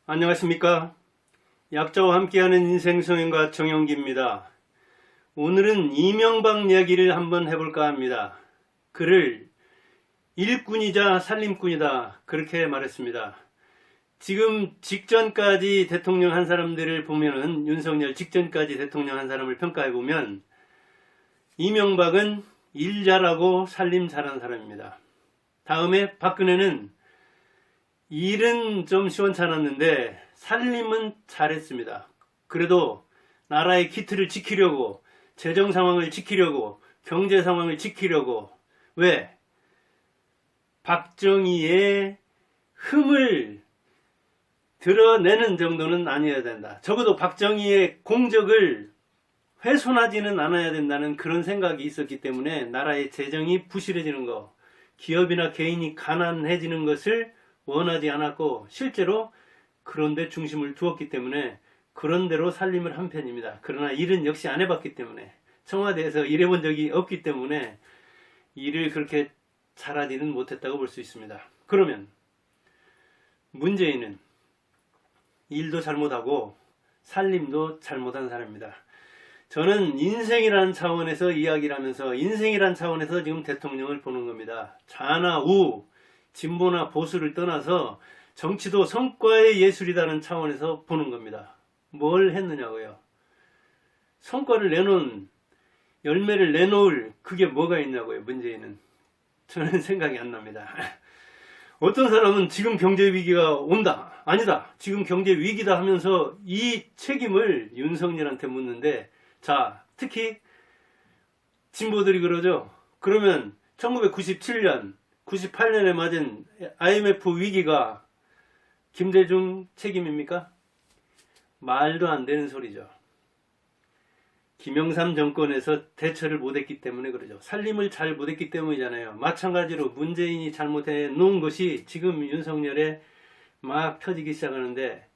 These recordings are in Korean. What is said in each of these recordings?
안녕하십니까. 약자와 함께하는 인생성형가 정영기입니다. 오늘은 이명박 이야기를 한번 해볼까 합니다. 그를 일꾼이자 살림꾼이다 그렇게 말했습니다. 지금 직전까지 대통령 한 사람들을 보면은 윤석열 직전까지 대통령 한 사람을 평가해보면 이명박은 일 잘하고 살림 잘하는 사람입니다. 다음에 박근혜는 일은 좀 시원찮았는데 살림은 잘했습니다. 그래도 나라의 기틀을 지키려고, 재정 상황을 지키려고, 경제 상황을 지키려고. 왜? 박정희의 흠을 드러내는 정도는 아니어야 된다. 적어도 박정희의 공적을 훼손하지는 않아야 된다는 그런 생각이 있었기 때문에 나라의 재정이 부실해지는 거, 기업이나 개인이 가난해지는 것을 원하지 않았고 실제로 그런 데 중심을 두었기 때문에 그런 대로 살림을 한 편입니다. 그러나 일은 역시 안 해봤기 때문에, 청와대에서 일해본 적이 없기 때문에 일을 그렇게 잘하지는 못했다고 볼 수 있습니다. 그러면 문재인은 일도 잘못하고 살림도 잘못한 사람입니다. 저는 인생이라는 차원에서 이야기를 하면서 인생이라는 차원에서 지금 대통령을 보는 겁니다. 좌나 우, 진보나 보수를 떠나서 정치도 성과의 예술이라는 차원에서 보는 겁니다. 뭘 했느냐고요. 성과를 내놓은, 열매를 내놓을 그게 뭐가 있냐고요. 문재인은. 저는 생각이 안 납니다. 어떤 사람은 지금 경제 위기가 온다, 아니다, 지금 경제 위기다 하면서 이 책임을 윤석열한테 묻는데, 자, 특히 진보들이 그러죠. 그러면 1997년 98년에 맞은 IMF 위기가 김대중 책임입니까? 말도 안 되는 소리죠. 김영삼 정권에서 대처를 못했기 때문에 그러죠. 살림을 잘 못했기 때문이잖아요. 마찬가지로 문재인이 잘못해 놓은 것이 지금 윤석열에 막 펴지기 시작하는데,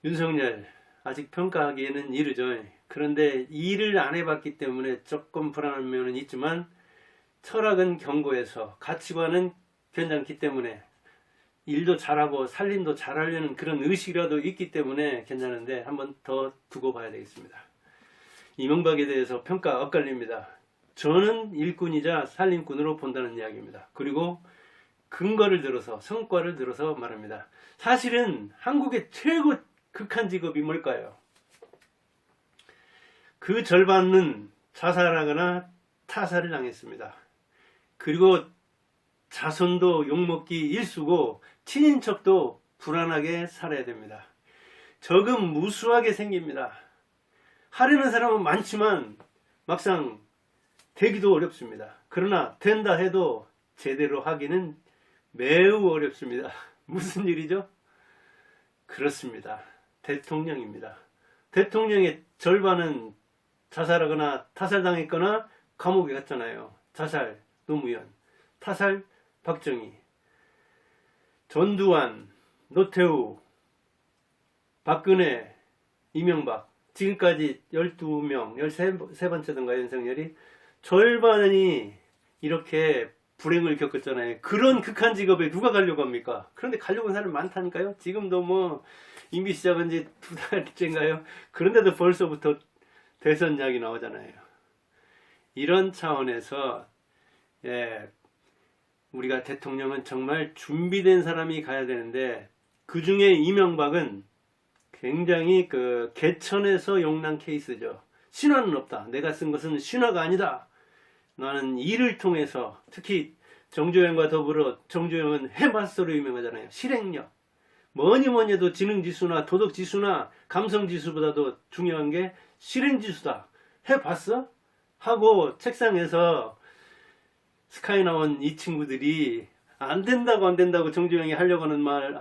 윤석열 아직 평가하기에는 이르죠. 그런데 일을 안 해봤기 때문에 조금 불안한 면은 있지만 철학은 견고해서 가치관은 괜찮기 때문에 일도 잘하고 살림도 잘하려는 그런 의식이라도 있기 때문에 괜찮은데 한번 더 두고 봐야 되겠습니다. 이명박에 대해서 평가 엇갈립니다. 저는 일꾼이자 살림꾼으로 본다는 이야기입니다. 그리고 근거를 들어서, 성과를 들어서 말합니다. 사실은 한국의 최고 극한 직업이 뭘까요? 그 절반은 자살하거나 타살을 당했습니다. 그리고 자손도 욕먹기 일쑤고 친인척도 불안하게 살아야 됩니다. 적은 무수하게 생깁니다. 하려는 사람은 많지만 막상 되기도 어렵습니다. 그러나 된다 해도 제대로 하기는 매우 어렵습니다. 무슨 일이죠? 그렇습니다. 대통령입니다. 대통령의 절반은 자살하거나 타살당했거나 감옥에 갔잖아요. 자살 노무현, 타살 박정희, 전두환, 노태우, 박근혜, 이명박, 지금까지 12명, 13번째던가 윤석열이 절반이 이렇게 불행을 겪었잖아요. 그런 극한 직업에 누가 가려고 합니까? 그런데 가려고 하는 사람 많다니까요. 지금도 뭐 임기 시작한 지 2달째인가요? 그런데도 벌써부터 대선 이야기 나오잖아요. 이런 차원에서 우리가 대통령은 정말 준비된 사람이 가야 되는데, 그 중에 이명박은 굉장히 그 개천에서 용난 케이스죠. 신화는 없다. 내가 쓴 것은 신화가 아니다. 나는 일을 통해서, 특히 정주영과 더불어 정주영은 해마스터로 유명하잖아요. 실행력. 뭐니 해도 지능지수나 도덕지수나 감성지수보다도 중요한 게 실행지수다. 해봤어? 하고 책상에서 스카이 나온 이 친구들이 안 된다고 정주영이 하려고 하는 말,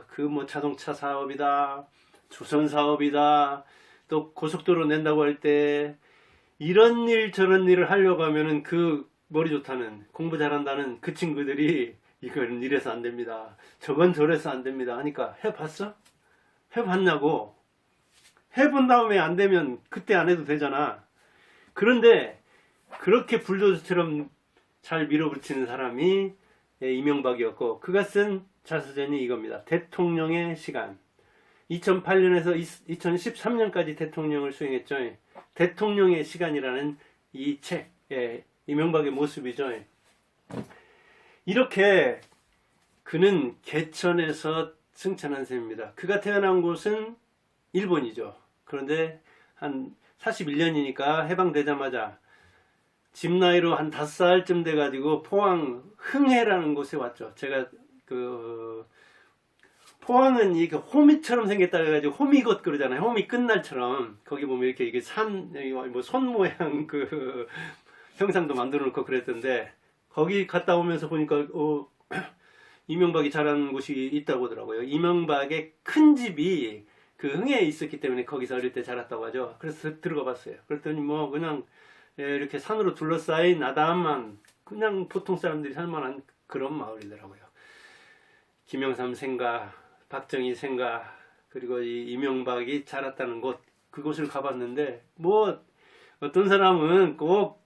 그 뭐 자동차 사업이다, 조선 사업이다, 또 고속도로 낸다고 할 때 이런 일 저런 일을 하려고 하면은 그 머리 좋다는, 공부 잘한다는 그 친구들이 이건 이래서 안 됩니다, 저건 저래서 안 됩니다 하니까 해봤어? 해봤냐고. 해본 다음에 안 되면 그때 안 해도 되잖아. 그런데 그렇게 불도저처럼 잘 밀어붙이는 사람이 이명박이었고, 그가 쓴 자서전이 이겁니다. 대통령의 시간. 2008년에서 2013년까지 대통령을 수행했죠. 대통령의 시간이라는 이 책, 이명박의 모습이죠. 이렇게 그는 개천에서 승천한 셈입니다. 그가 태어난 곳은 일본이죠. 그런데 한 41년이니까 해방되자마자 집 나이로 한 5살쯤 돼가지고 포항 흥해라는 곳에 왔죠. 제가 포항은 이게 호미처럼 생겼다 해가지고 호미곶 그러잖아요. 호미 끝날처럼 거기 보면 이렇게 이게 뭐 손 모양 그 형상도 만들어 놓고 그랬던데 거기 갔다 오면서 보니까 이명박이 자란 곳이 있다고 하더라고요. 이명박의 큰 집이 그 흥해에 있었기 때문에 거기서 어릴 때 자랐다고 하죠. 그래서 들어가 봤어요. 그랬더니 뭐 그냥 이렇게 산으로 둘러싸인 아담한 그냥 보통 사람들이 살만한 그런 마을이더라고요. 김영삼 생가, 박정희 생가, 그리고 이 이명박이 자랐다는 곳, 그곳을 가봤는데 뭐 어떤 사람은 꼭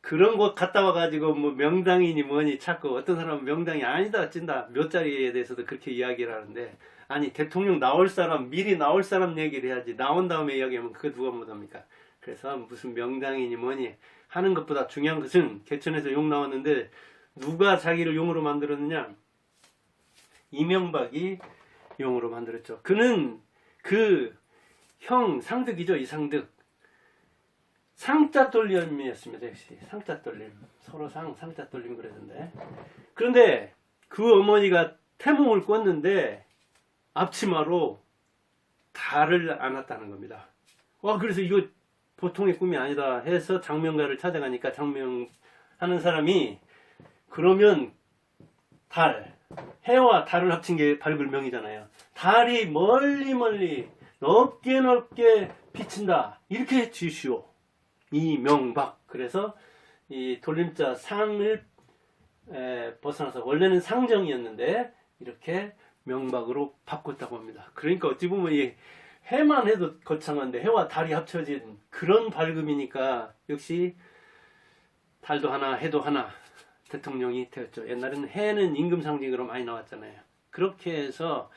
그런 곳 갔다 와가지고 뭐 명당이니 뭐니 찾고 어떤 사람은 명당이 아니다 찐다 몇 자리에 대해서도 그렇게 이야기를 하는데 아니 대통령 나올 사람 미리 나올 사람 얘기를 해야지 나온 다음에 이야기하면 그거 누가 못합니까? 그래서 무슨 명당이니 뭐니 하는 것보다 중요한 것은 개천에서 용 나왔는데 누가 자기를 용으로 만들었느냐? 이명박이 용으로 만들었죠. 그는 그 형 상득이죠. 이상득 상자떨림이었습니다. 역시 상자떨림 서로 상자떨림 그러던데 그런데 그 어머니가 태몽을 꿨는데 앞치마로 달을 안았다는 겁니다. 와 그래서 이거 보통의 꿈이 아니다 해서 장명가를 찾아가니까 장명하는 사람이 그러면 해와 달을 합친 게 발굴명이잖아요. 달이 멀리 넓게 비친다 이렇게 지으시오 이명박. 그래서 이 돌림자 상을 벗어나서 원래는 상정이었는데 이렇게 명박으로 바꿨다고 합니다. 그러니까 어찌 보면 이 해만 해도 거창한데 해와 달이 합쳐진 그런 발금이니까 역시 달도 하나 해도 하나 대통령이 되었죠. 옛날에는 해는 임금 상징으로 많이 나왔잖아요. 그렇게 해서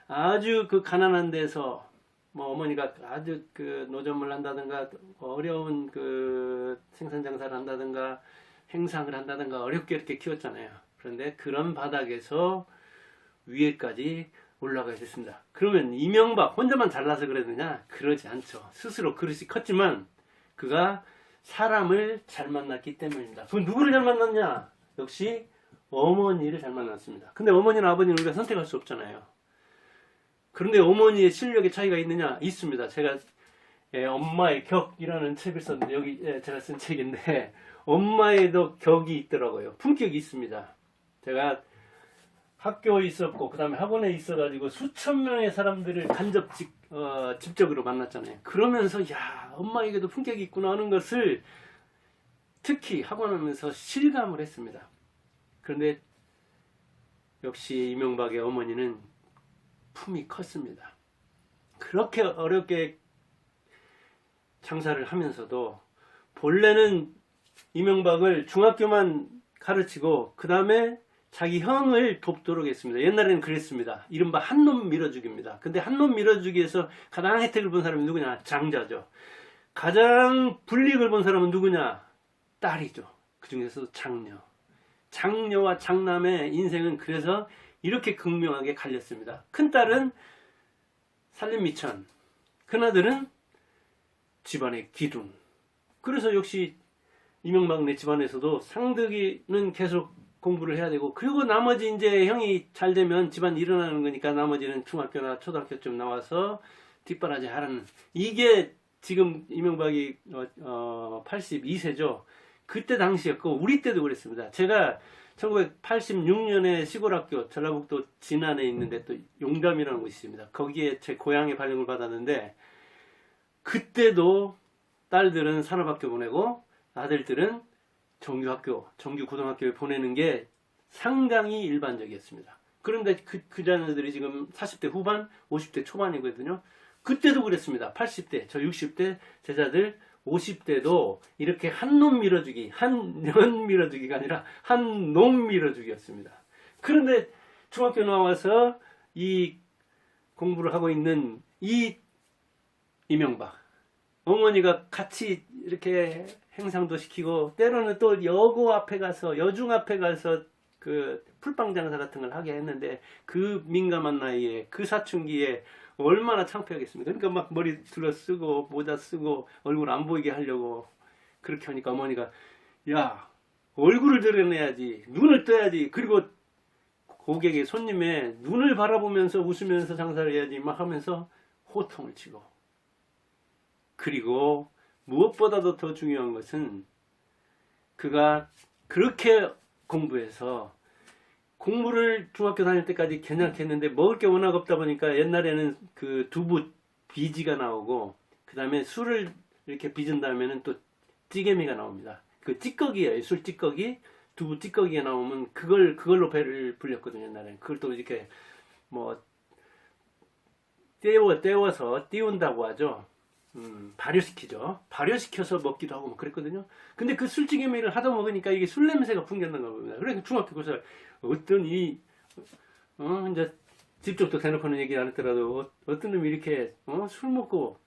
아주 그 가난한 데서 뭐 어머니가 아주 그 노점을 한다든가 어려운 그 생산 장사를 한다든가 행상을 한다든가 어렵게 이렇게 키웠잖아요. 그런데 그런 바닥에서 위에까지 올라가야 됐습니다. 그러면 이명박 혼자만 잘나서 그랬느냐? 그러지 않죠. 스스로 그릇이 컸지만 그가 사람을 잘 만났기 때문입니다. 그 누구를 잘 만났냐? 역시 어머니를 잘 만났습니다. 근데 어머니나 아버지는 우리가 선택할 수 없잖아요. 그런데 어머니의 실력의 차이가 있느냐? 있습니다. 제가 엄마의 격이라는 책을 썼는데 여기 제가 쓴 책인데 엄마에도 격이 있더라고요. 품격이 있습니다. 제가 학교에 있었고 그 다음에 학원에 있어가지고 수천 명의 사람들을 직접적으로 만났잖아요. 그러면서 야 엄마에게도 품격이 있구나 하는 것을 특히 학원하면서 실감을 했습니다. 그런데 역시 이명박의 어머니는 품이 컸습니다. 그렇게 어렵게 장사를 하면서도 본래는 이명박을 중학교만 가르치고 그 다음에 자기 형을 돕도록 했습니다. 옛날에는 그랬습니다. 이른바 한놈 밀어주기입니다. 근데 한놈 밀어주기에서 가장 혜택을 본 사람이 누구냐? 장자죠. 가장 불이익을 본 사람은 누구냐? 딸이죠. 그 중에서도 장녀. 장녀와 장남의 인생은 그래서 이렇게 극명하게 갈렸습니다. 큰딸은 살림미천, 큰아들은 집안의 기둥. 그래서 역시 이명박네 집안에서도 상득이는 계속 공부를 해야 되고 그리고 나머지 이제 형이 잘 되면 집안 일어나는 거니까 나머지는 중학교나 초등학교쯤 나와서 뒷바라지 하라는 이게 지금 이명박이 82세죠. 그때 당시였고 우리 때도 그랬습니다. 제가 1986년에 시골학교 전라북도 진안에 있는데 또 용담이라는 곳이 있습니다. 거기에 제 고향에 발령을 받았는데 그때도 딸들은 산업학교 보내고 아들들은 정규학교, 정규고등학교에 보내는 게 상당히 일반적이었습니다. 그런데 그 자녀들이 지금 40대 후반, 50대 초반이거든요. 그때도 그랬습니다. 80대, 저 60대 제자들 50대도 이렇게 한놈 밀어주기, 한년 밀어주기가 아니라 한놈 밀어주기였습니다. 그런데 중학교 나와서 이 공부를 하고 있는 이 이명박 어머니가 같이 이렇게 행상도 시키고 때로는 또 여고 앞에 가서 여중 앞에 가서 그 풀빵 장사 같은 걸 하게 했는데 그 민감한 나이에 그 사춘기에 얼마나 창피하겠습니까? 그러니까 막 머리 둘러쓰고 모자 쓰고 얼굴 안 보이게 하려고 그렇게 하니까 어머니가 야 얼굴을 드러내야지 눈을 떠야지 그리고 고객의 손님의 눈을 바라보면서 웃으면서 장사를 해야지 막 하면서 호통을 치고 그리고 무엇보다도 더 중요한 것은 그가 그렇게 공부해서 공부를 중학교 다닐 때까지 괜찮게 했는데 먹을 게 워낙 없다 보니까 옛날에는 그 두부 비지가 나오고 그 다음에 술을 이렇게 빚은 다음에는 또 찌개미가 나옵니다. 그 찌꺼기예요. 술 찌꺼기 두부 찌꺼기가 나오면 그걸로 배를 불렸거든요. 옛날에는 그걸 또 이렇게 뭐 떼워서 띄운다고 하죠. 발효시키죠. 발효시켜서 먹기도 하고 뭐 그랬거든요. 근데 그 술찌개미를 하다 먹으니까 이게 술 냄새가 풍겼는가 봅니다. 그러니까 중학교 교사 어떤 이제 집쪽도 대놓고는 얘기 안 했더라도 어떤 놈이 이렇게 술 먹고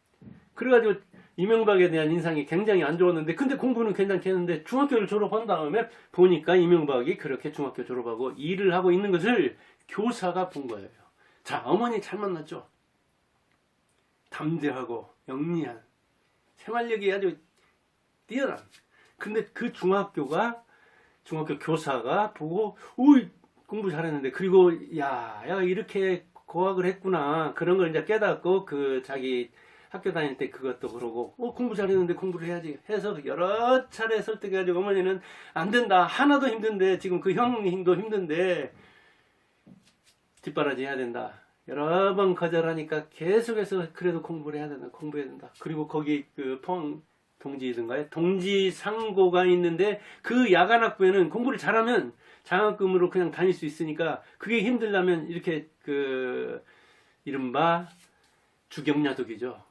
그래가지고 이명박에 대한 인상이 굉장히 안 좋았는데 근데 공부는 괜찮게 했는데 중학교를 졸업한 다음에 보니까 이명박이 그렇게 중학교 졸업하고 일을 하고 있는 것을 교사가 본 거예요. 자, 어머니 잘 만났죠. 담대하고 영리한 생활력이 아주 뛰어난. 근데 그 중학교 교사가 보고 오이 공부 잘했는데 그리고 야 이렇게 고학을 했구나 그런 걸 이제 깨닫고 그 자기 학교 다닐 때 그것도 그러고 공부 잘했는데 공부를 해야지 해서 여러 차례 설득해가지고 어머니는 안 된다 하나도 힘든데 지금 그 형님도 힘든데 뒷바라지 해야 된다. 여러 번 거절하니까 계속해서 그래도 공부를 해야 된다. 공부해야 된다. 그리고 거기 그 포항 동지든가요? 동지상고가 있는데 그 야간학부에는 공부를 잘하면 장학금으로 그냥 다닐 수 있으니까 그게 힘들다면 이렇게 그 이른바 주경야독이죠.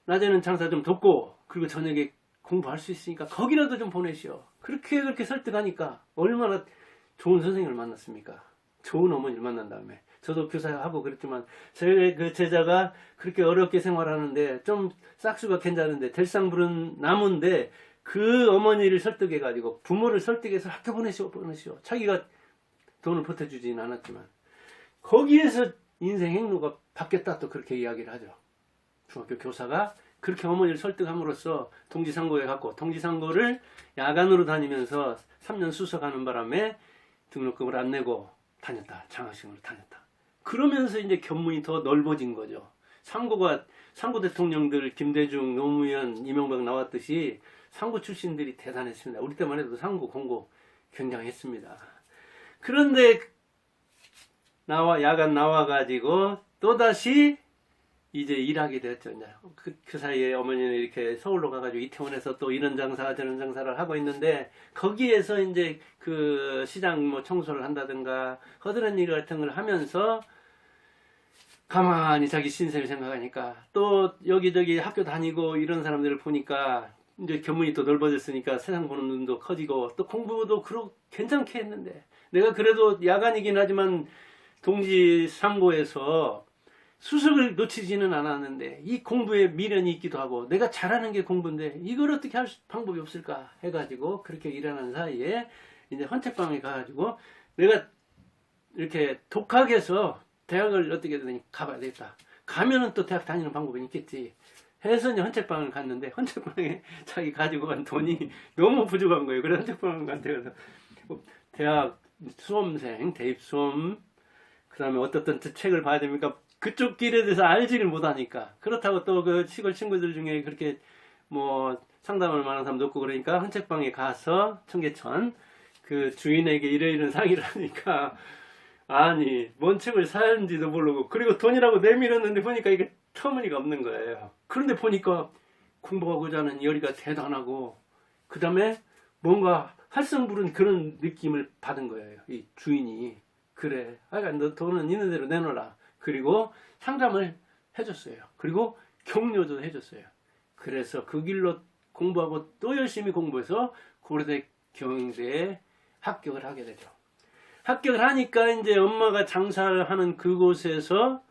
낮에는 장사 좀 돕고 그리고 저녁에 공부할 수 있으니까 거기라도 좀 보내시오. 그렇게 설득하니까 얼마나 좋은 선생님을 만났습니까? 좋은 어머니를 만난 다음에 저도 교사하고 그랬지만 그 제자가 그렇게 어렵게 생활하는데 좀 싹수가 괜찮은데 될상부른 나무인데 그 어머니를 설득해가지고 부모를 설득해서 학교 보내시오. 자기가 돈을 보태주지는 않았지만 거기에서 인생 행로가 바뀌었다 또 그렇게 이야기를 하죠. 중학교 교사가 그렇게 어머니를 설득함으로써 동지상고에 갔고 동지상고를 야간으로 다니면서 3년 수석하는 바람에 등록금을 안 내고 다녔다. 장학식으로 다녔다. 그러면서 이제 견문이 더 넓어진 거죠. 상고 대통령들 김대중, 노무현, 이명박 나왔듯이 상고 출신들이 대단했습니다. 우리 때만 해도 상고, 공고 굉장했습니다. 그런데 야간 나와가지고 또다시 이제 일하게 됐죠. 이제 그 사이에 어머니는 이렇게 서울로 가가지고 이태원에서 또 이런 장사 저런 장사를 하고 있는데 거기에서 이제 그 시장 뭐 청소를 한다든가 허드렛 일 같은 걸 하면서 가만히 자기 신세를 생각하니까 또 여기저기 학교 다니고 이런 사람들을 보니까 이제 견문이 또 넓어졌으니까 세상 보는 눈도 커지고 또 공부도 괜찮게 했는데 내가 그래도 야간이긴 하지만 동지상고에서 수석을 놓치지는 않았는데 이 공부에 미련이 있기도 하고 내가 잘하는 게 공부인데 이걸 어떻게 할 방법이 없을까 해가지고 그렇게 일하는 사이에 이제 헌책방에 가가지고 내가 이렇게 독학해서 대학을 어떻게 되니 가봐야 되겠다. 가면은 또 대학 다니는 방법이 있겠지. 해서 이제 헌책방을 갔는데 헌책방에 자기 가지고 간 돈이 너무 부족한 거예요. 그래서 헌책방을 갔는데 대학 수험생, 대입 수험, 그 다음에 어떤 책을 봐야 됩니까? 그쪽 길에 대해서 알지를 못하니까. 그렇다고 또 그 시골 친구들 중에 그렇게 뭐 상담할 만한 사람도 없고 그러니까 헌책방에 가서 청계천 그 주인에게 이런 상의를 하니까 아니 뭔 책을 사는지도 모르고 그리고 돈이라고 내밀었는데 보니까 이게 터무니가 없는 거예요. 그런데 보니까 공부하고자 하는 열의가 대단하고 그 다음에 뭔가 활성부른 그런 느낌을 받은 거예요. 이 주인이. 그래 너 돈은 있는 대로 내놓으라. 그리고 상담을 해줬어요. 그리고 격려도 해줬어요. 그래서 그 길로 공부하고 또 열심히 공부해서 고려대 경영대에 합격을 하게 되죠. 합격을 하니까 이제 엄마가 장사를 하는 그곳에서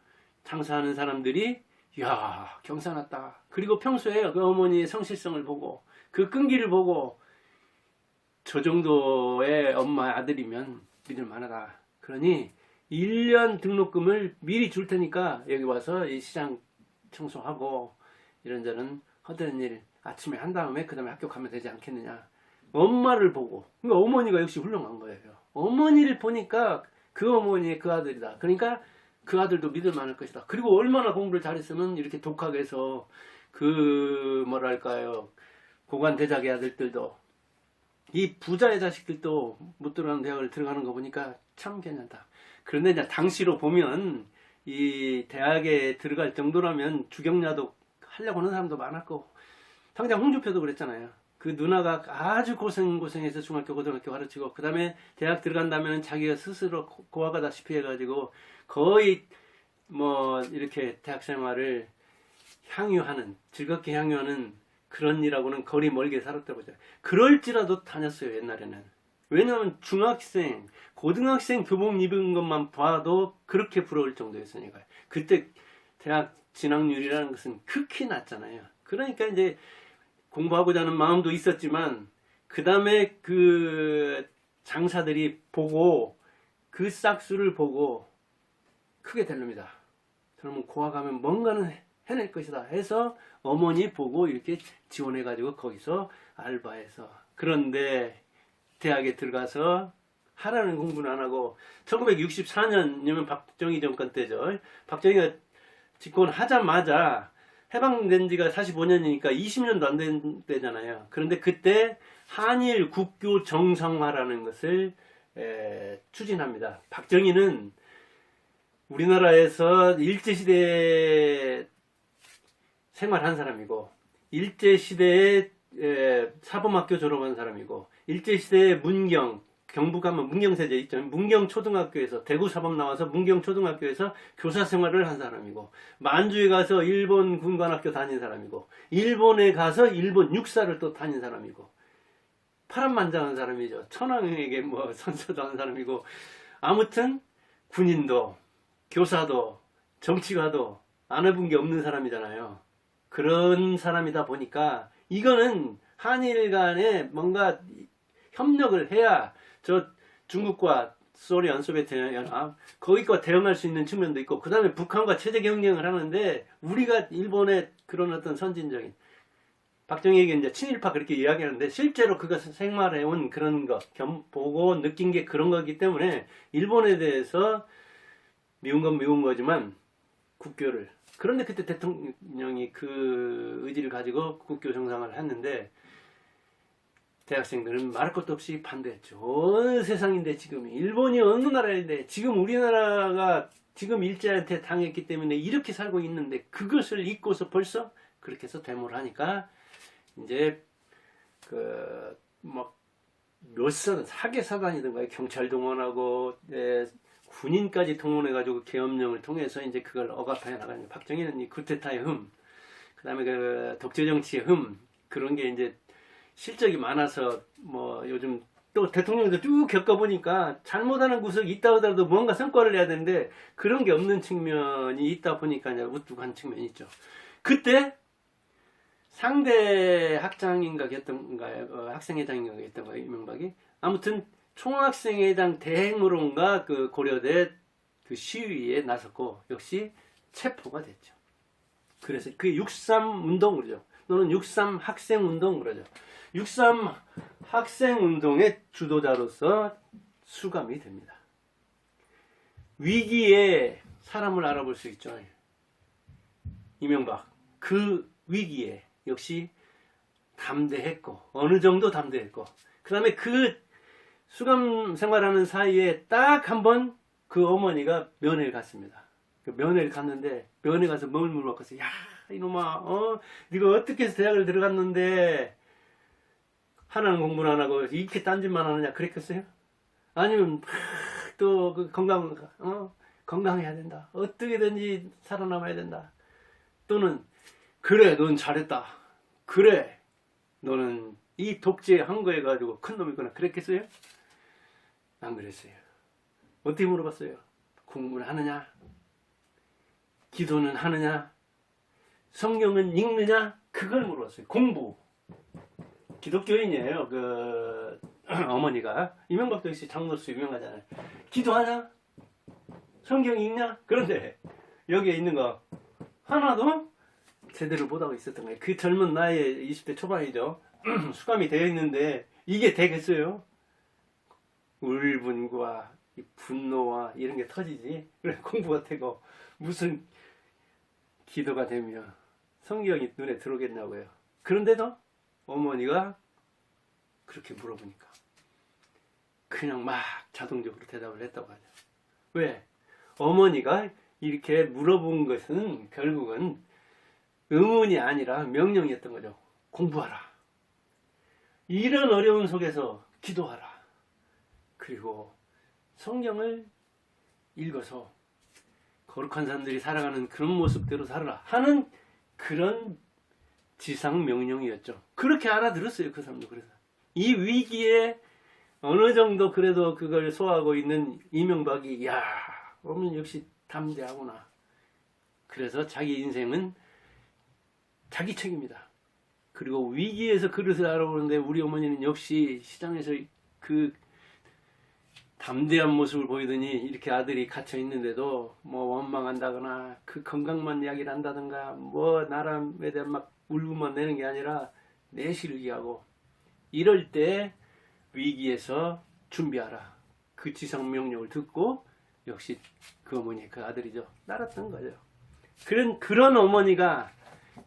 장사하는 사람들이 야, 경사났다. 그리고 평소에 그 어머니의 성실성을 보고 그 끈기를 보고 저 정도의 엄마의 아들이면 믿을 만하다. 그러니 1년 등록금을 미리 줄 테니까 여기 와서 이 시장 청소하고 이런저런 허드렛 일 아침에 한 다음에 그 다음에 학교 가면 되지 않겠느냐. 엄마를 보고. 그러니까 어머니가 역시 훌륭한 거예요. 어머니를 보니까 그 어머니의 그 아들이다. 그러니까 그 아들도 믿을 만할 것이다. 그리고 얼마나 공부를 잘했으면 이렇게 독하게 해서 그 뭐랄까요. 고관대작의 아들들도 이 부자의 자식들도 못 들어가는 대학을 들어가는 거 보니까 참 괜찮다. 그런데 이제 당시로 보면 이 대학에 들어갈 정도라면 주경야도 하려고 하는 사람도 많았고 당장 홍준표도 그랬잖아요. 그 누나가 아주 고생해서 중학교 고등학교 가르치고 그 다음에 대학 들어간다면 자기가 스스로 고아가다시피 해가지고 거의 뭐 이렇게 대학 생활을 향유하는 즐겁게 향유하는 그런 일하고는 거리 멀게 살았다고 하죠. 그럴지라도 다녔어요 옛날에는. 왜냐하면 중학생 고등학생 교복 입은 것만 봐도 그렇게 부러울 정도였으니까요. 그때 대학 진학률이라는 것은 극히 낮잖아요. 그러니까 이제 공부하고자 하는 마음도 있었지만 그 다음에 그 장사들이 보고 그 싹수를 보고 크게 될랍니다. 그러면 고아 가면 뭔가는 해낼 것이다 해서 어머니 보고 이렇게 지원해가지고 거기서 알바해서 그런데 대학에 들어가서 하라는 공부는 안 하고 1964년이면 박정희 정권 때죠. 박정희가 집권하자마자 해방된 지가 45년이니까 20년도 안 된 때잖아요. 그런데 그때 한일 국교 정상화라는 것을 추진합니다. 박정희는 우리나라에서 일제시대에 생활한 사람이고 일제시대에 사범학교 졸업한 사람이고 일제시대에 경북 가면 문경세제 있죠. 문경초등학교에서 대구사범 나와서 문경초등학교에서 교사 생활을 한 사람이고 만주에 가서 일본 군관학교 다닌 사람이고 일본에 가서 일본 육사를 또 다닌 사람이고 파란만장한 사람이죠. 천황에게 뭐 선서도 한 사람이고 아무튼 군인도 교사도 정치가도 안 해본 게 없는 사람이잖아요. 그런 사람이다 보니까 이거는 한일 간에 뭔가 협력을 해야 저 중국과 소련, 소비에트 연합 거기과 대응할 수 있는 측면도 있고 그 다음에 북한과 체제 경쟁을 하는데 우리가 일본의 그런 어떤 선진적인 박정희에게 이제 친일파 그렇게 이야기하는데 실제로 그가 생활해온 그런 거 보고 느낀 게 그런 거기 때문에 일본에 대해서 미운 건 미운 거지만 국교를 그런데 그때 대통령이 그 의지를 가지고 국교 정상화를 했는데 대학생들은 말할 것도 없이 반대했죠. 어느 세상인데 지금 일본이 어느 나라인데 지금 우리나라가 지금 일제한테 당했기 때문에 이렇게 살고 있는데 그것을 잊고서 벌써 그렇게 해서 데모를 하니까 이제 그 막 몇 사개 사단이든가 경찰 동원하고 군인까지 동원해가지고 계엄령을 통해서 이제 그걸 억압해 나가는 박정희는 이 쿠데타의 흠, 그다음에 그 독재 정치의 흠 그런 게 이제 실적이 많아서 뭐 요즘 또 대통령도 쭉 겪어보니까 잘못하는 구석이 있다 하더라도 뭔가 성과를 내야 되는데 그런 게 없는 측면이 있다 보니까 이제 우뚝한 측면이 있죠. 그때 상대 학장인가 였던가요? 학생회장인가 였던가요? 이명박이 아무튼 총학생회장 대행으로인가 그 고려대 그 시위에 나섰고 역시 체포가 됐죠. 그래서 그 63 운동 그러죠. 또는 63 학생 운동 그러죠. 63 학생 운동의 주도자로서 수감이 됩니다. 위기에 사람을 알아볼 수 있죠. 이명박 그 위기에 역시 담대했고 어느 정도 담대했고 그 다음에 그 수감 생활하는 사이에 딱 한 번 그 어머니가 면회를 갔습니다. 그 면회를 갔는데 면회 가서 뭘 물어봤어요. 야 이놈아 네가 어떻게 해서 대학을 들어갔는데 하나는 공부를 안 하고 이렇게 딴짓만 하느냐 그랬겠어요? 아니면 또 그 건강해야 된다. 어떻게든지 살아남아야 된다. 또는 그래 넌 잘했다. 그래 너는 이 독재 한 거에 가지고 큰 놈이구나 그랬겠어요? 안 그랬어요. 어떻게 물어봤어요? 공부는 하느냐? 기도는 하느냐? 성경은 읽느냐? 그걸 물어봤어요. 공부. 기독교인이에요. 그 어머니가. 이명박도 역시 장로수 유명하잖아요. 기도하냐? 성경 읽냐? 그런데 여기에 있는 거 하나도 제대로 못하고 있었던 거예요. 그 젊은 나이에 20대 초반이죠. 수감이 되어 있는데 이게 되겠어요? 울분과 분노와 이런 게 터지지. 그래 공부가 되고 무슨 기도가 되며 성경이 눈에 들어오겠냐고요. 그런데도 어머니가 그렇게 물어보니까 그냥 막 자동적으로 대답을 했다고 하죠. 왜? 어머니가 이렇게 물어본 것은 결국은 의문이 아니라 명령이었던 거죠. 공부하라. 이런 어려움 속에서 기도하라. 그리고 성경을 읽어서 거룩한 사람들이 살아가는 그런 모습대로 살아라 하는 그런 지상 명령이었죠. 그렇게 알아들었어요. 그 사람도. 그래서 이 위기에 어느 정도 그래도 그걸 소화하고 있는 이명박이 야, 어머니 역시 담대하구나. 그래서 자기 인생은 자기 책임이다. 그리고 위기에서 그릇을 알아보는데 우리 어머니는 역시 시장에서 그 담대한 모습을 보이더니 이렇게 아들이 갇혀 있는데도 뭐 원망한다거나 그 건강만 이야기를 한다든가 뭐 나람에 대한 막 울분만 내는 게 아니라 내실을 기하고 이럴 때 위기에서 준비하라. 그 지상 명령을 듣고 역시 그 어머니 그 아들이죠. 따랐던 거죠. 그런 어머니가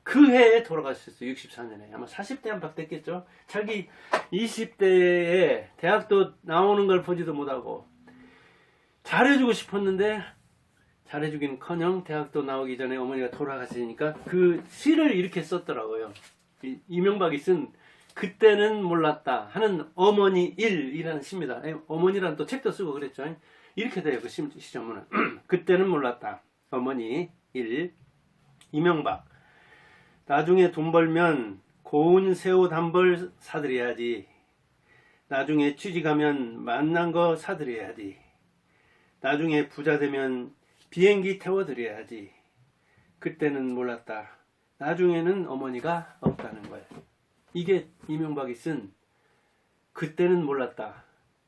그 해에 돌아가셨어요. 64년에. 아마 40대 안팎 됐겠죠. 자기 20대에 대학도 나오는 걸 보지도 못하고 잘해주고 싶었는데 잘해주긴커녕 대학도 나오기 전에 어머니가 돌아가시니까 그 시를 이렇게 썼더라고요. 이명박이 쓴 그때는 몰랐다 하는 어머니 일이라는 시입니다. 어머니라는 또 책도 쓰고 그랬죠. 이렇게 돼요. 그 시전문은. 그때는 몰랐다. 어머니 일. 이명박. 나중에 돈 벌면 고운 새우 단벌 사드려야지. 나중에 취직하면 만난 거 사드려야지. 나중에 부자 되면 비행기 태워드려야지. 그때는 몰랐다. 나중에는 어머니가 없다는 거예요. 이게 이명박이 쓴 그때는 몰랐다.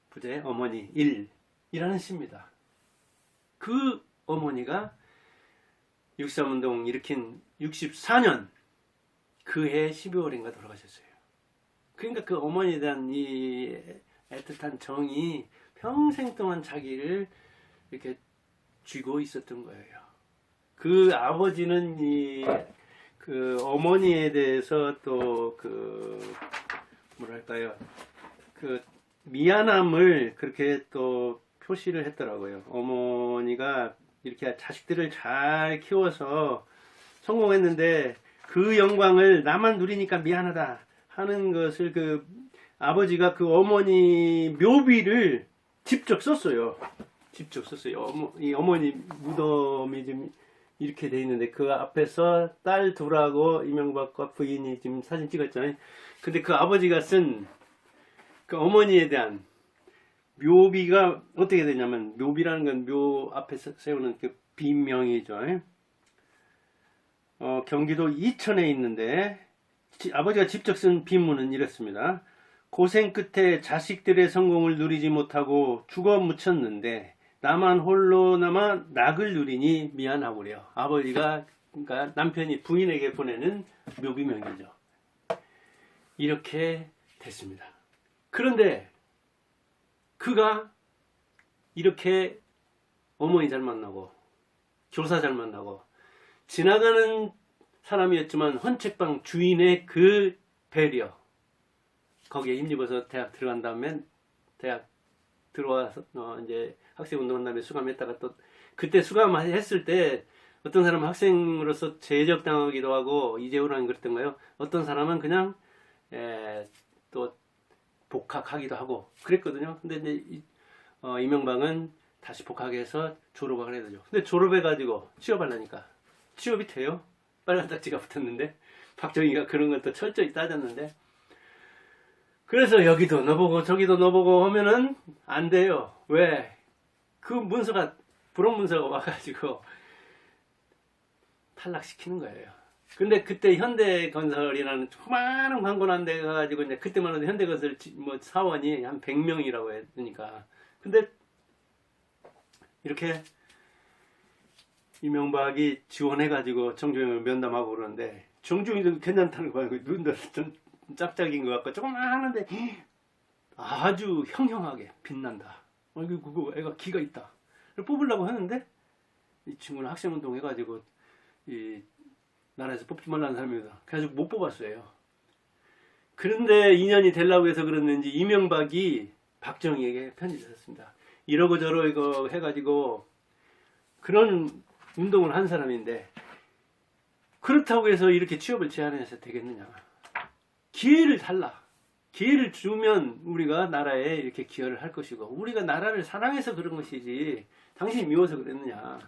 부제의 어머니 1이라는 시입니다. 그 어머니가 6.3운동 일으킨 64년 그 해 12월인가 돌아가셨어요. 그러니까 그 어머니에 대한 이 애틋한 정이 평생 동안 자기를 이렇게 쥐고 있었던 거예요. 그 아버지는 그 어머니에 대해서 또 뭐랄까요, 그 미안함을 그렇게 또 표시를 했더라고요. 어머니가 이렇게 자식들을 잘 키워서 성공했는데 그 영광을 나만 누리니까 미안하다 하는 것을 그 아버지가 그 어머니 묘비를 직접 썼어요. 이 어머니 무덤이 지금 이렇게 돼 있는데 그 앞에서 딸 둘하고 이명박과 부인이 지금 사진 찍었잖아요. 근데 그 아버지가 쓴 그 어머니에 대한 묘비가 어떻게 되냐면, 묘비라는 건 묘 앞에 세우는 그 빈명이죠. 경기도 이천에 있는데 아버지가 직접 쓴 빈문은 이렇습니다. 고생 끝에 자식들의 성공을 누리지 못하고 죽어 묻혔는데 나만 홀로 남아 낙을 누리니 미안하구려. 아버지가, 그러니까 남편이 부인에게 보내는 묘비명이죠. 이렇게 됐습니다. 그런데 그가 이렇게 어머니 잘 만나고 교사 잘 만나고 지나가는 사람이었지만 헌책방 주인의 그 배려, 거기에 힘입어서 대학 들어간 다음에 대학 들어와서 이제 학생운동한 다음에 수감했다가 또 그때 수감했을 때 어떤 사람은 학생으로서 제적당하기도 하고 이재호라는 그랬던가요? 어떤 사람은 그냥 또 복학하기도 하고 그랬거든요. 근데 이제 이명박은 다시 복학해서 졸업을 해야 되죠. 근데 졸업해가지고 취업하려니까 취업이 돼요? 빨간 딱지가 붙었는데 박정희가 그런 것도 철저히 따졌는데, 그래서 여기도 넣어보고 저기도 넣어보고 하면은 안 돼요. 왜? 그 문서가 불법 문서가 와가지고 탈락시키는 거예요. 근데 그때 현대건설이라는 조그마한 광고난 데 가가지고 이제 그때만 해도 현대건설 뭐 사원이 한 100명이라고 했으니까. 근데 이렇게 이명박이 지원해가지고 정주영을 면담하고 그러는데 정주영도 괜찮다는 거야. 눈도 좀 짝짝인 것 같고 조그마한데 아주 형형하게 빛난다. 이거 그거 애가 기가 있다. 뽑으려고 하는데 이 친구는 학생운동 해가지고 이 나라에서 뽑지 말라는 사람입니다. 그래서 못 뽑았어요. 그런데 인연이 되려고 해서 그랬는지 이명박이 박정희에게 편지를 썼습니다. 이러고 저러고 해가지고 그런 운동을 한 사람인데 그렇다고 해서 이렇게 취업을 제한해서 되겠느냐. 기회를 달라. 기회를 주면 우리가 나라에 이렇게 기여를 할 것이고 우리가 나라를 사랑해서 그런 것이지 당신이 미워서 그랬느냐.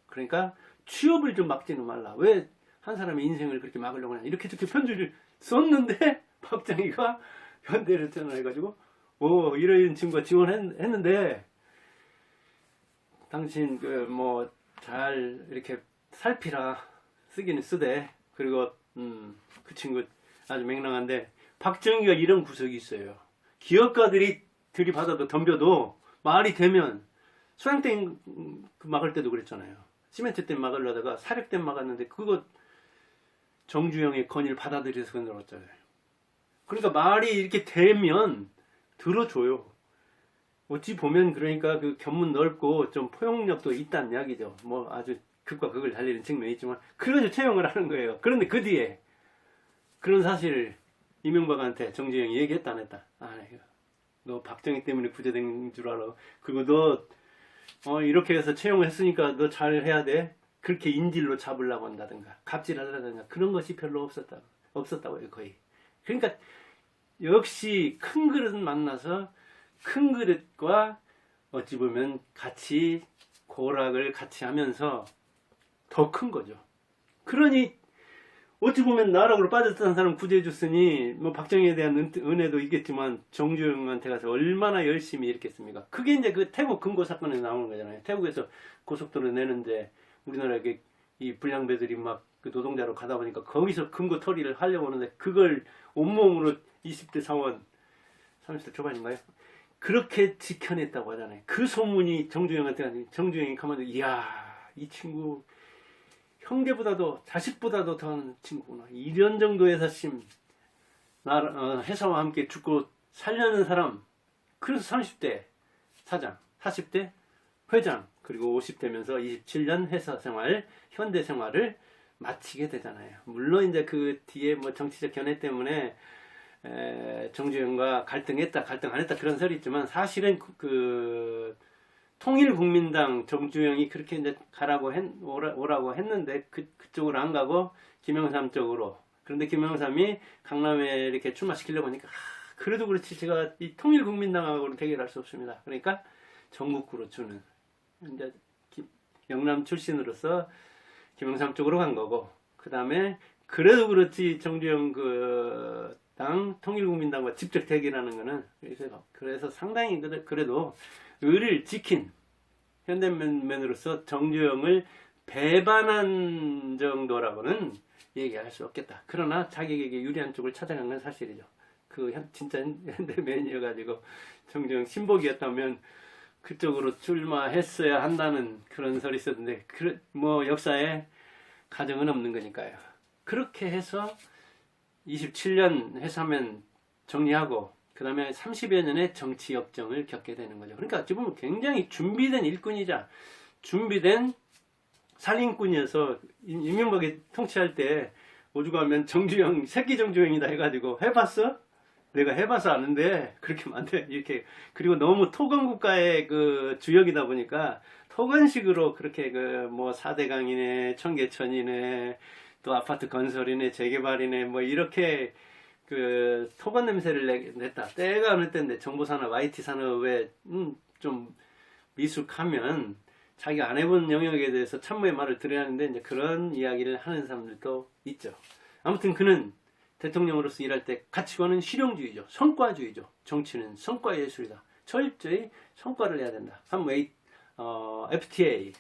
그러니까 취업을 좀 막지는 말라. 왜 한 사람의 인생을 그렇게 막으려고 하냐. 이렇게 편지를 썼는데 박정희가 현대를 전화해가지고 이런 친구가 지원했는데 당신 뭐 잘 이렇게 살피라. 쓰기는 쓰되 그리고 그 친구 아주 맹랑한데 박정희가 이런 구석이 있어요. 기업가들이 들이받아도 덤벼도 말이 되면 소양땡 막을 때도 그랬잖아요. 시멘트 댐 막으려다가 사력댐 막았는데 그거 정주영의 건의를 받아들여서 건드렸잖아요. 그러니까 말이 이렇게 되면 들어줘요. 어찌 보면 그러니까 그 견문 넓고 좀 포용력도 있다는 이야기죠. 뭐 아주 극과 극을 달리는 측면이 있지만 그래서 채용을 하는 거예요. 그런데 그 뒤에 그런 사실을 이명박한테 정주영이 얘기했다 안 했다. 너 박정희 때문에 구제된 줄 알아. 그리고 너 이렇게 해서 채용을 했으니까 너 잘해야 돼. 그렇게 인질로 잡으려고 한다든가 갑질하려든가 그런 것이 별로 없었다고요. 거의. 그러니까 역시 큰 그릇은 만나서 큰 그릇과 어찌 보면 같이 고락을 같이 하면서 더 큰 거죠. 그러니 어찌 보면 나락으로 빠졌던 사람 구제해 줬으니 뭐 박정희에 대한 은혜도 있겠지만 정주영한테 가서 얼마나 열심히 일했겠습니까? 그게 이제 그 태국 금고 사건에서 나오는 거잖아요. 태국에서 고속도로 내는데 우리나라에 이 불량배들이 막 그 노동자로 가다 보니까 거기서 금고 처리를 하려고 하는데 그걸 온몸으로 20대 사원 30대 초반인가요? 그렇게 지켜냈다고 하잖아요. 그 소문이 정주영한테 가서 정주영이 가만히 이야 이 친구 형제보다도 자식보다도 더하는 친구구나. 이런 정도의 사심 회사와 함께 죽고 살려는 사람. 그래서 30대 사장 40대 회장 그리고 50대면서 27년 회사 생활 현대 생활을 마치게 되잖아요. 물론 이제 그 뒤에 뭐 정치적 견해 때문에 정주영과 갈등 안 했다 그런 설이 있지만 사실은 그 통일국민당 정주영이 그렇게 이제 오라고 했는데 그쪽으로 안 가고 김영삼 쪽으로. 그런데 김영삼이 강남에 이렇게 출마시키려고 하니까 그래도 그렇지 제가 이 통일국민당하고는 대결할 수 없습니다. 그러니까 전국구로 주는 이제 영남 출신으로서 김영삼 쪽으로 간 거고 그 다음에 그래도 그렇지 정주영 그 당 통일국민당과 직접 대결하는 거는 그래서 상당히 그래도 의를 지킨 현대면으로서 정주영을 배반한 정도라고는 얘기할 수 없겠다. 그러나 자기에게 유리한 쪽을 찾아간 건 사실이죠. 진짜 현대면이어가지고 정주영 신복이었다면 그쪽으로 출마했어야 한다는 그런 설이 있었는데 뭐 역사에 가정은 없는 거니까요. 그렇게 해서 27년 회사면 정리하고 그 다음에 30여 년의 정치 역정을 겪게 되는 거죠. 그러니까 어찌 보면 굉장히 준비된 일꾼이자 준비된 살인꾼이어서 이명박이 통치할 때 오죽하면 정주영 새끼 정주영이다 해가지고 해봤어? 내가 해봐서 아는데 그렇게 하면 안 돼. 이렇게 그리고 너무 토건 국가의 그 주역이다 보니까 토건식으로 그렇게 그 뭐 4대강이네 청계천이네 또 아파트 건설이네 재개발이네 뭐 이렇게 그 토건 냄새를 냈다. 때가 어느 때인데 정보산업, IT 산업에 좀 미숙하면 자기가 안 해본 영역에 대해서 참모의 말을 들어야 하는데 이제 그런 이야기를 하는 사람들도 있죠. 아무튼 그는 대통령으로서 일할 때 가치관은 실용주의죠. 성과주의죠. 정치는 성과 예술이다. 철저히 성과를 내야 된다. 한번 FTA,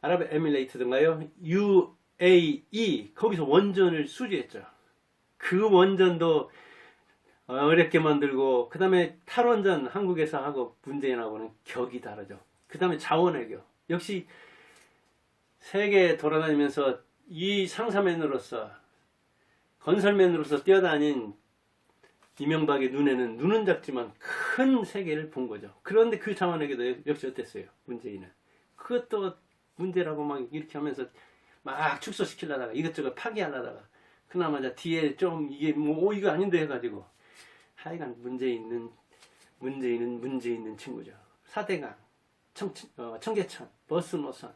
아랍에미레이트든가요, UAE, 거기서 원전을 수주했죠. 그 원전도 어렵게 만들고, 그 다음에 탈원전 한국에서 하고 문재인하고는 격이 다르죠. 그 다음에 자원외교. 역시 세계 돌아다니면서 이 상사맨으로서, 건설맨으로서 뛰어다닌 이명박의 눈은 작지만 큰 세계를 본 거죠. 그런데 그 자원외교도 역시 어땠어요? 문재인은. 그것도 문제라고 막 이렇게 하면서 막 축소시키려다가 이것저것 파기하려다가 그나마자 뒤에 좀 이게 뭐 이거 아닌데 해가지고 하여간 문제 있는 친구죠. 사대강, 청계천, 버스 노선,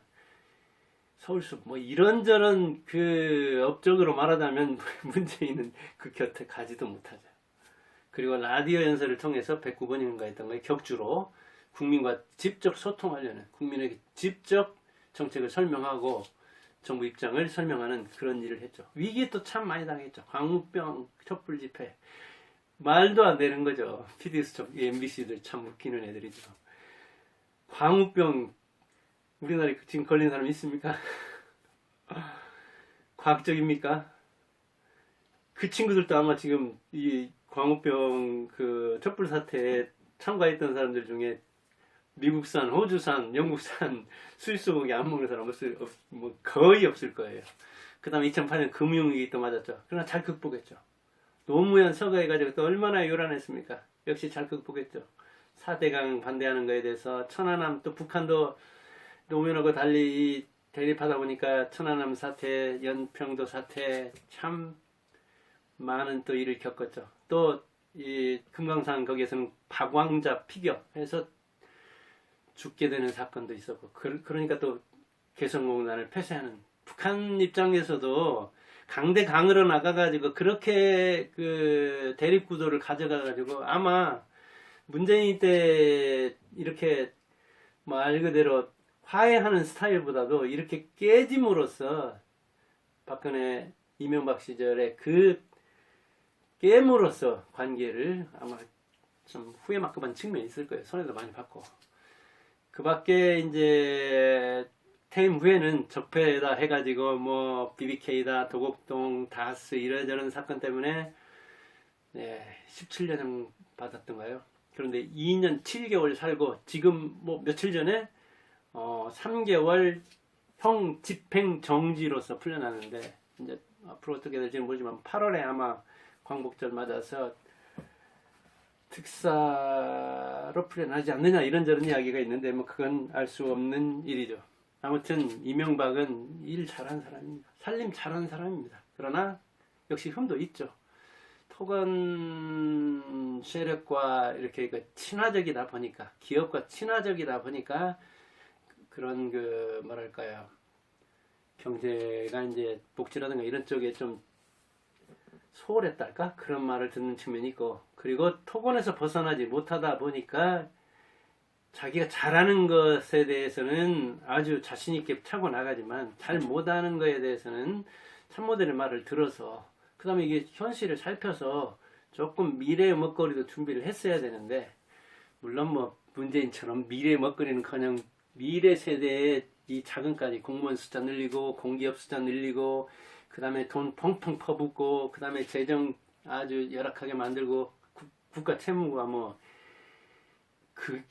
서울숲 뭐 이런저런 그 업적으로 말하자면 문재인은 그 곁에 가지도 못하죠. 그리고 라디오 연설을 통해서 109번인가 했던 거예요. 격주로 국민과 직접 소통하려는, 국민에게 직접 정책을 설명하고 정부 입장을 설명하는 그런 일을 했죠. 위기에 또 참 많이 당했죠. 광우병, 촛불 집회. 말도 안 되는 거죠. PD수첩, MBC들 참 웃기는 애들이죠. 광우병, 우리나라에 지금 걸린 사람 있습니까? 과학적입니까? 그 친구들도 아마 지금 이 광우병 그 촛불 사태에 참가했던 사람들 중에 미국산, 호주산, 영국산 스위스고기 안 먹는 사람 뭐 거의 없을 거예요. 그 다음에 2008년 금융위기 또 맞았죠. 그러나 잘 극복했죠. 노무현 서거해가지고 또 얼마나 요란했습니까? 역시 잘 극복했죠. 4대강 반대하는 거에 대해서 천안함, 또 북한도 노무현하고 달리 대립하다 보니까 천안함 사태, 연평도 사태 참 많은 또 일을 겪었죠. 또 이 금강산 거기에서는 박왕자 피격해서 죽게 되는 사건도 있었고, 그러니까 또 개성공단을 폐쇄하는, 북한 입장에서도 강대강으로 나가가지고 그렇게 그 대립구도를 가져가가지고 아마 문재인 때 이렇게 말 그대로 화해하는 스타일보다도 이렇게 깨짐으로써 박근혜 이명박 시절에 그 깨물어서 관계를 아마 좀 후회만큼한 측면이 있을 거예요. 손해도 많이 받고. 그 밖에 이제 퇴임 후에는 적폐다 해가지고 뭐 BBK다, 도곡동, 다스 이러저런 사건 때문에 17년형 받았던가요? 그런데 2년 7개월 살고 지금 뭐 며칠 전에 3개월 형 집행 정지로서 풀려나는데 이제 앞으로 어떻게 될지는 모르지만 8월에 아마 광복절 맞아서 특사로 풀려나지 않느냐 이런저런 이야기가 있는데 뭐 그건 알 수 없는 일이죠. 아무튼 이명박은 일 잘한 사람입니다. 살림 잘한 사람입니다. 그러나 역시 흠도 있죠. 토건 세력과 이렇게 친화적이다 보니까, 기업과 친화적이다 보니까 그런 그 뭐랄까요, 경제가 이제 복지라든가 이런 쪽에 좀 소홀했달까? 그런 말을 듣는 측면이 있고, 그리고 토건에서 벗어나지 못하다 보니까 자기가 잘하는 것에 대해서는 아주 자신있게 차고 나가지만 잘 못하는 것에 대해서는 참모들의 말을 들어서 그 다음에 이게 현실을 살펴서 조금 미래의 먹거리도 준비를 했어야 되는데, 물론 뭐 문재인처럼 미래의 먹거리는커녕 미래 세대의 이 자금까지 공무원 숫자 늘리고 공기업 숫자 늘리고 그 다음에 돈 펑펑 퍼붓고 그 다음에 재정 아주 열악하게 만들고 국가 채무가 뭐 그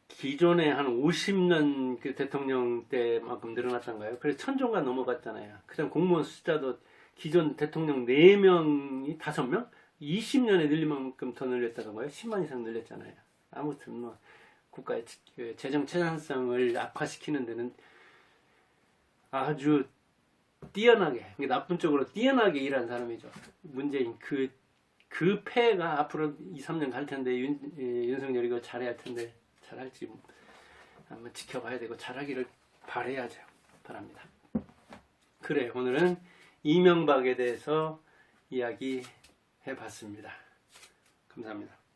기존에 한 50년 그 대통령 때만큼 늘어났던가요? 그래서 1000조가 넘어갔잖아요. 그다음 공무원 숫자도 기존 대통령 4명이 5명? 20년에 늘린 만큼 더 늘렸다던가요? 10만 이상 늘렸잖아요. 아무튼 뭐 국가의 재정 채산성을 악화시키는 데는 아주 뛰어나게, 나쁜 쪽으로 뛰어나게 일한 사람이죠. 문재인 그 폐해가 앞으로 2, 3년 갈 텐데 윤석열이 이거 잘해야 할 텐데 잘할지 한번 지켜봐야 되고 잘하기를 바라야죠. 바랍니다. 그래, 오늘은 이명박에 대해서 이야기해 봤습니다. 감사합니다.